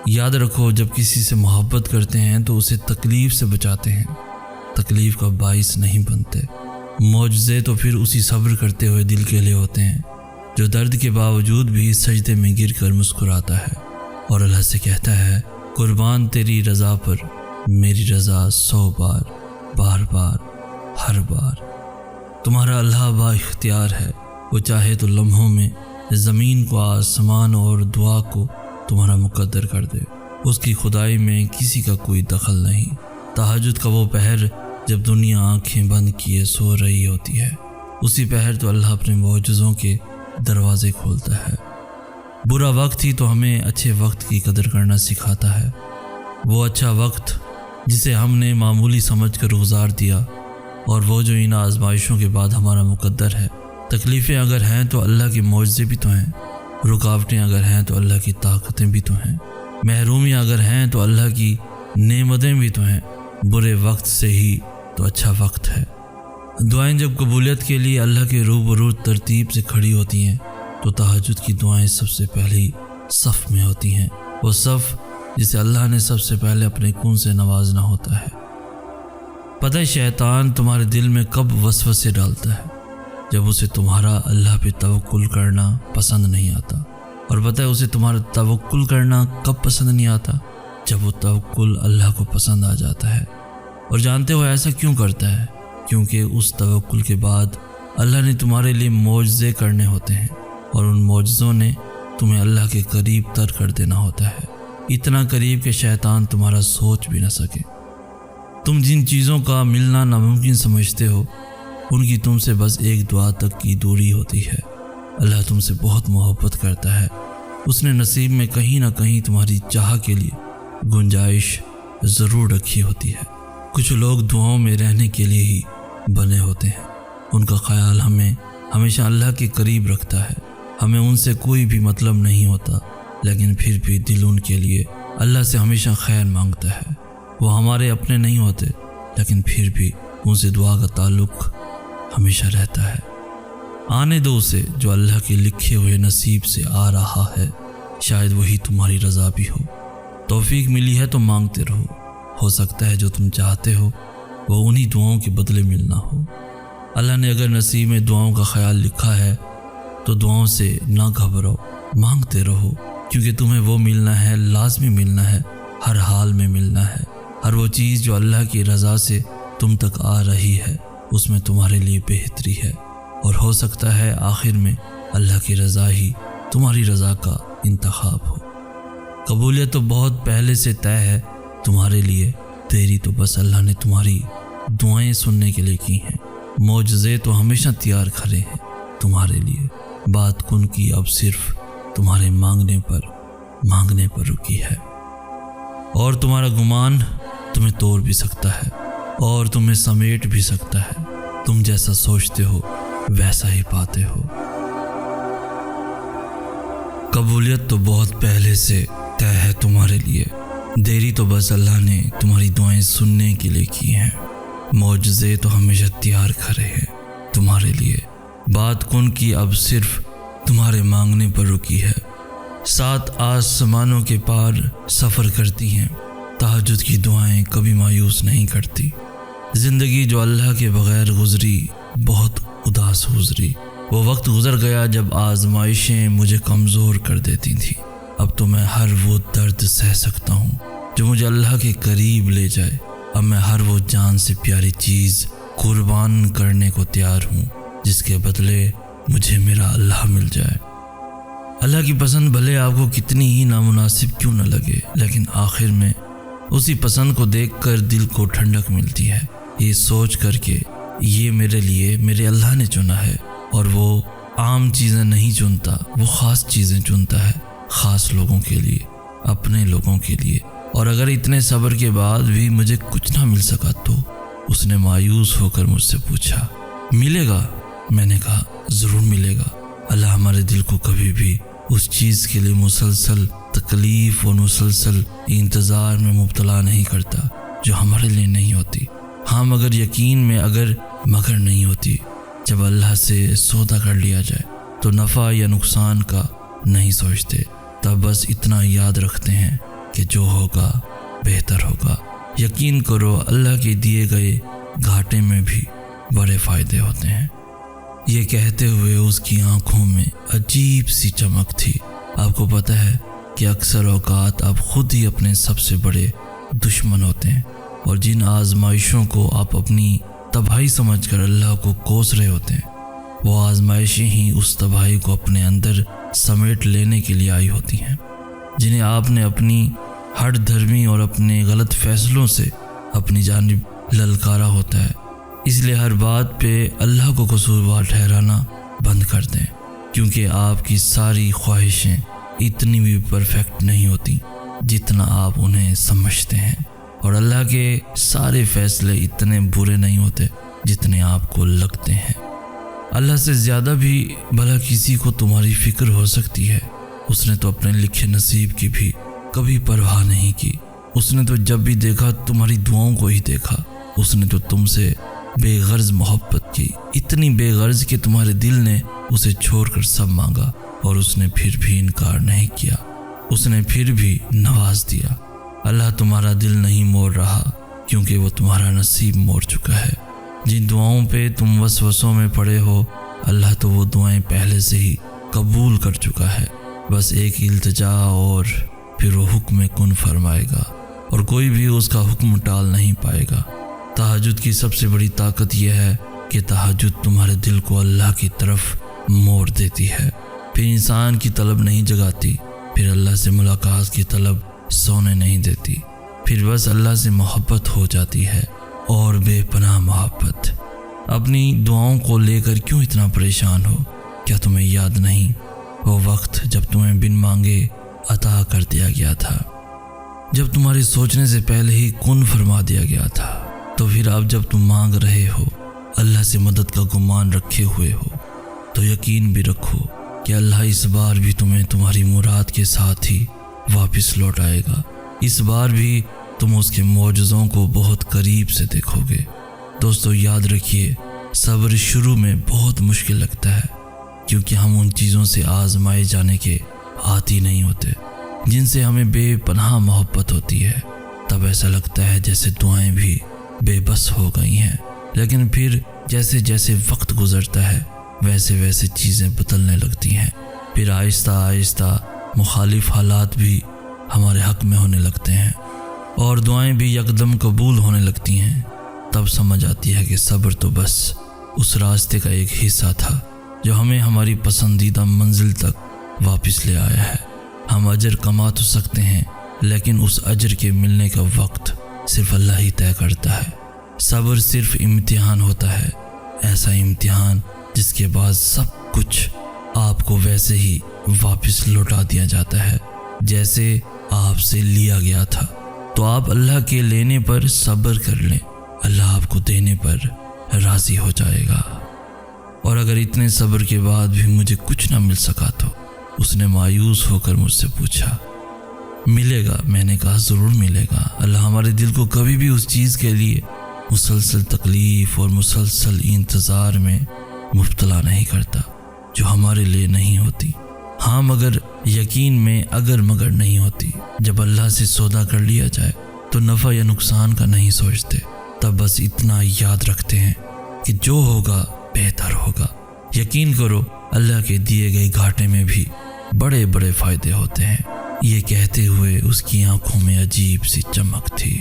یاد رکھو جب کسی سے محبت کرتے ہیں تو اسے تکلیف سے بچاتے ہیں، تکلیف کا باعث نہیں بنتے۔ معجزے تو پھر اسی صبر کرتے ہوئے دل کے لیے ہوتے ہیں جو درد کے باوجود بھی سجدے میں گر کر مسکراتا ہے اور اللہ سے کہتا ہے قربان تیری رضا پر میری رضا 100 بار، بار بار، ہر بار۔ تمہارا اللہ با اختیار ہے، وہ چاہے تو لمحوں میں زمین کو، آسمان اور دعا کو تمہارا مقدر کر دے۔ اس کی خدائی میں کسی کا کوئی دخل نہیں۔ تہجد کا وہ پہر جب دنیا آنکھیں بند کیے سو رہی ہوتی ہے، اسی پہر تو اللہ اپنے معجزوں کے دروازے کھولتا ہے۔ برا وقت ہی تو ہمیں اچھے وقت کی قدر کرنا سکھاتا ہے۔ وہ اچھا وقت جسے ہم نے معمولی سمجھ کر گزار دیا، اور وہ جو ان آزمائشوں کے بعد ہمارا مقدر ہے۔ تکلیفیں اگر ہیں تو اللہ کے معجزے بھی تو ہیں، رکاوٹیں اگر ہیں تو اللہ کی طاقتیں بھی تو ہیں، محرومیاں اگر ہیں تو اللہ کی نعمتیں بھی تو ہیں۔ برے وقت سے ہی تو اچھا وقت ہے۔ دعائیں جب قبولیت کے لیے اللہ کے روبرو ترتیب سے کھڑی ہوتی ہیں تو تہجد کی دعائیں سب سے پہلی صف میں ہوتی ہیں، وہ صف جسے اللہ نے سب سے پہلے اپنے کون سے نوازنا ہوتا ہے۔ پتہ ہے شیطان تمہارے دل میں کب وسوسے ڈالتا ہے؟ جب اسے تمہارا اللہ پہ توکل کرنا پسند نہیں آتا۔ اور پتہ ہے اسے تمہارا توکل کرنا کب پسند نہیں آتا؟ جب وہ توکل اللہ کو پسند آ جاتا ہے۔ اور جانتے ہو ایسا کیوں کرتا ہے؟ کیونکہ اس توکل کے بعد اللہ نے تمہارے لیے معجزے کرنے ہوتے ہیں، اور ان معجزوں نے تمہیں اللہ کے قریب تر کر دینا ہوتا ہے، اتنا قریب کہ شیطان تمہارا سوچ بھی نہ سکے۔ تم جن چیزوں کا ملنا ناممکن سمجھتے ہو، ان کی تم سے بس ایک دعا تک کی دوری ہوتی ہے۔ اللہ تم سے بہت محبت کرتا ہے، اس نے نصیب میں کہیں نہ کہیں تمہاری چاہ کے لیے گنجائش ضرور رکھی ہوتی ہے۔ کچھ لوگ دعاؤں میں رہنے کے لیے ہی بنے ہوتے ہیں، ان کا خیال ہمیں ہمیشہ اللہ کے قریب رکھتا ہے، ہمیں ان سے کوئی بھی مطلب نہیں ہوتا، لیکن پھر بھی دل ان کے لیے اللہ سے ہمیشہ خیر مانگتا ہے۔ وہ ہمارے اپنے نہیں ہوتے، لیکن پھر بھی ان سے دعا کا تعلق ہمیشہ رہتا ہے۔ آنے دو اسے جو اللہ کے لکھے ہوئے نصیب سے آ رہا ہے، شاید وہی تمہاری رضا بھی ہو۔ توفیق ملی ہے تو مانگتے رہو، ہو سکتا ہے جو تم چاہتے ہو وہ انہی دعاؤں کے بدلے ملنا ہو۔ اللہ نے اگر نصیب میں دعاؤں کا خیال لکھا ہے تو دعاؤں سے نہ گھبراؤ، مانگتے رہو، کیونکہ تمہیں وہ ملنا ہے، لازمی ملنا ہے، ہر حال میں ملنا ہے۔ ہر وہ چیز جو اللہ کی رضا سے تم تک آ رہی ہے، اس میں تمہارے لیے بہتری ہے، اور ہو سکتا ہے آخر میں اللہ کی رضا ہی تمہاری رضا کا انتخاب ہو۔ قبولیت تو بہت پہلے سے طے ہے تمہارے لیے، تیری تو بس اللہ نے تمہاری دعائیں سننے کے لیے کی ہیں۔ معجزے تو ہمیشہ تیار کھڑے ہیں تمہارے لیے، بات کن کی اب صرف تمہارے مانگنے پر رکی ہے۔ اور تمہارا گمان تمہیں توڑ بھی سکتا ہے اور تمہیں سمیٹ بھی سکتا ہے، تم جیسا سوچتے ہو ویسا ہی پاتے ہو۔ قبولیت تو بہت پہلے سے طے ہے تمہارے لیے، دیری تو بس اللہ نے تمہاری دعائیں سننے کے لیے کی ہیں۔ معجزے تو ہمیشہ تیار کھڑے ہیں تمہارے لیے، بات کن کی اب صرف تمہارے مانگنے پر رکی ہے۔ 7 آسمانوں کے پار سفر کرتی ہیں، تہجد کی دعائیں کبھی مایوس نہیں کرتی۔ زندگی جو اللہ کے بغیر گزری بہت اداس گزری، وہ وقت گزر گیا جب آزمائشیں مجھے کمزور کر دیتی تھیں۔ اب تو میں ہر وہ درد سہ سکتا ہوں جو مجھے اللہ کے قریب لے جائے۔ اب میں ہر وہ جان سے پیاری چیز قربان کرنے کو تیار ہوں جس کے بدلے مجھے میرا اللہ مل جائے۔ اللہ کی پسند بھلے آپ کو کتنی ہی نامناسب کیوں نہ لگے، لیکن آخر میں اسی پسند کو دیکھ کر دل کو ٹھنڈک ملتی ہے، یہ سوچ کر کے یہ میرے لیے میرے اللہ نے چنا ہے، اور وہ عام چیزیں نہیں چنتا، وہ خاص چیزیں چنتا ہے، خاص لوگوں کے لیے، اپنے لوگوں کے لیے۔ اور اگر اتنے صبر کے بعد بھی مجھے کچھ نہ مل سکا تو اس نے مایوس ہو کر مجھ سے پوچھا، ملے گا؟ میں نے کہا ضرور ملے گا۔ اللہ ہمارے دل کو کبھی بھی اس چیز کے لیے مسلسل تکلیف اور مسلسل انتظار میں مبتلا نہیں کرتا جو ہمارے لیے نہیں ہوتی۔ ہاں مگر یقین میں اگر مگر نہیں ہوتی، جب اللہ سے سودا کر لیا جائے تو نفع یا نقصان کا نہیں سوچتے، تب بس اتنا یاد رکھتے ہیں کہ جو ہوگا بہتر ہوگا۔ یقین کرو اللہ کے دیے گئے گھاٹے میں بھی بڑے فائدے ہوتے ہیں۔ یہ کہتے ہوئے اس کی آنکھوں میں عجیب سی چمک تھی۔ آپ کو پتہ ہے کہ اکثر اوقات آپ خود ہی اپنے سب سے بڑے دشمن ہوتے ہیں، اور جن آزمائشوں کو آپ اپنی تباہی سمجھ کر اللہ کو کوس رہے ہوتے ہیں، وہ آزمائشیں ہی اس تباہی کو اپنے اندر سمیٹ لینے کے لیے آئی ہوتی ہیں، جنہیں آپ نے اپنی ہٹ دھرمی اور اپنے غلط فیصلوں سے اپنی جانب للکارا ہوتا ہے۔ اس لیے ہر بات پہ اللہ کو قصوروار ٹھہرانا بند کر دیں، کیونکہ آپ کی ساری خواہشیں اتنی بھی پرفیکٹ نہیں ہوتی جتنا آپ انہیں سمجھتے ہیں، اور اللہ کے سارے فیصلے اتنے برے نہیں ہوتے جتنے آپ کو لگتے ہیں۔ اللہ سے زیادہ بھی بھلا کسی کو تمہاری فکر ہو سکتی ہے۔ اس نے تو اپنے لکھے نصیب کی بھی کبھی پرواہ نہیں کی۔ اس نے تو جب بھی دیکھا تمہاری دعاؤں کو ہی دیکھا۔ اس نے تو تم سے بے غرض محبت کی، اتنی بے غرض کہ تمہارے دل نے اسے چھوڑ کر سب مانگا، اور اس نے پھر بھی انکار نہیں کیا، اس نے پھر بھی نواز دیا۔ اللہ تمہارا دل نہیں موڑ رہا، کیونکہ وہ تمہارا نصیب موڑ چکا ہے۔ جن دعاؤں پہ تم وسوسوں میں پڑے ہو، اللہ تو وہ دعائیں پہلے سے ہی قبول کر چکا ہے۔ بس ایک التجا اور پھر وہ حکم کن فرمائے گا، اور کوئی بھی اس کا حکم ٹال نہیں پائے گا۔ تہجد کی سب سے بڑی طاقت یہ ہے کہ تہجد تمہارے دل کو اللہ کی طرف موڑ دیتی ہے، پھر انسان کی طلب نہیں جگاتی، پھر اللہ سے ملاقات کی طلب سونے نہیں دیتی، پھر بس اللہ سے محبت ہو جاتی ہے، اور بے پناہ محبت۔ اپنی دعاؤں کو لے کر کیوں اتنا پریشان ہو؟ کیا تمہیں یاد نہیں وہ وقت جب تمہیں بن مانگے عطا کر دیا گیا تھا، جب تمہارے سوچنے سے پہلے ہی کن فرما دیا گیا تھا؟ تو پھر اب جب تم مانگ رہے ہو، اللہ سے مدد کا گمان رکھے ہوئے ہو، تو یقین بھی رکھو کہ اللہ اس بار بھی تمہیں تمہاری مراد کے ساتھ ہی واپس لوٹ آئے گا۔ اس بار بھی تم اس کے معجزوں کو بہت قریب سے دیکھو گے۔ دوستو یاد رکھیے، صبر شروع میں بہت مشکل لگتا ہے، کیونکہ ہم ان چیزوں سے آزمائے جانے کے عادی نہیں ہوتے جن سے ہمیں بے پناہ محبت ہوتی ہے۔ تب ایسا لگتا ہے جیسے دعائیں بھی بے بس ہو گئی ہیں، لیکن پھر جیسے جیسے وقت گزرتا ہے ویسے ویسے چیزیں بدلنے لگتی ہیں، پھر آہستہ آہستہ مخالف حالات بھی ہمارے حق میں ہونے لگتے ہیں، اور دعائیں بھی یکدم قبول ہونے لگتی ہیں۔ تب سمجھ آتی ہے کہ صبر تو بس اس راستے کا ایک حصہ تھا جو ہمیں ہماری پسندیدہ منزل تک واپس لے آیا ہے۔ ہم اجر کما تو سکتے ہیں، لیکن اس اجر کے ملنے کا وقت صرف اللہ ہی طے کرتا ہے۔ صبر صرف امتحان ہوتا ہے، ایسا امتحان جس کے بعد سب کچھ آپ کو ویسے ہی واپس لوٹا دیا جاتا ہے جیسے آپ سے لیا گیا تھا۔ تو آپ اللہ کے لینے پر صبر کر لیں، اللہ آپ کو دینے پر راضی ہو جائے گا۔ اور اگر اتنے صبر کے بعد بھی مجھے کچھ نہ مل سکا تو اس نے مایوس ہو کر مجھ سے پوچھا، ملے گا؟ میں نے کہا ضرور ملے گا۔ اللہ ہمارے دل کو کبھی بھی اس چیز کے لیے مسلسل تکلیف اور مسلسل انتظار میں مبتلا نہیں کرتا جو ہمارے لیے نہیں ہوتی۔ ہاں مگر یقین میں اگر مگر نہیں ہوتی۔ جب اللہ سے سودا کر لیا جائے تو نفع یا نقصان کا نہیں سوچتے، تب بس اتنا یاد رکھتے ہیں کہ جو ہوگا بہتر ہوگا۔ یقین کرو اللہ کے دیے گئے گھاٹے میں بھی بڑے بڑے فائدے ہوتے ہیں۔ یہ کہتے ہوئے اس کی آنکھوں میں عجیب سی چمک تھی۔